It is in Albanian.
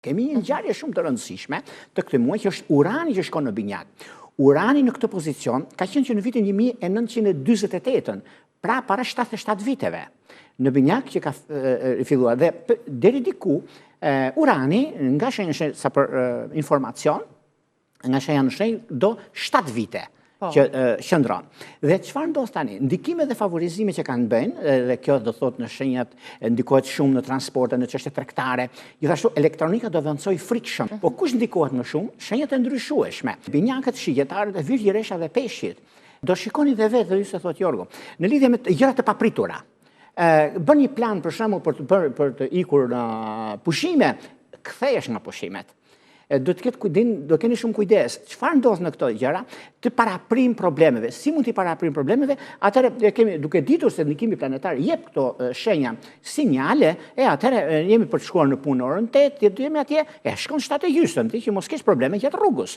Kemi një ngjarje shumë të rëndësishme të këtij muaji që është urani që shkon në binjak. Urani në këtë pozicion ka qenë që në vitin 1948, pra para 77 viteve, në binjak që ka filluar dhe deri diku urani nga shenjë sa për informacion, nga shenja në shenjë do 7 vite që qëndron. Dhe çfarë ndodh tani? Ndikimet dhe favorizime që kanë bënë, dhe kjo do thotë në shenjat ndikohet shumë në transporte, në çështje tregtare, gjithashtu elektronika do vëndsoj frikshëm. Po kush ndikohet më shumë? Shenjat e ndryshueshme. Binjakët, shigjetarët e virgjëresha dhe peshqit. Do shikoni dhe vetë, dhe ju se thot Jorgo, në lidhje me gjërat të papritura. Bën një plan për shembull për të ikur në pushime, kthehesh nga pushimet. Do të ketë kujdin, do keni shumë kujdes. Çfarë ndodh në këto gjëra? Të paraprim problemeve. Si mund të paraprim problemeve? Atëherë kemi duke ditur se ndikimi planetar jep këto shenja, sinjale, atëherë jemi për të shkuar në punë orën 8, jemi atje, shkon 7:30, që mos kesh probleme gjatë rrugës.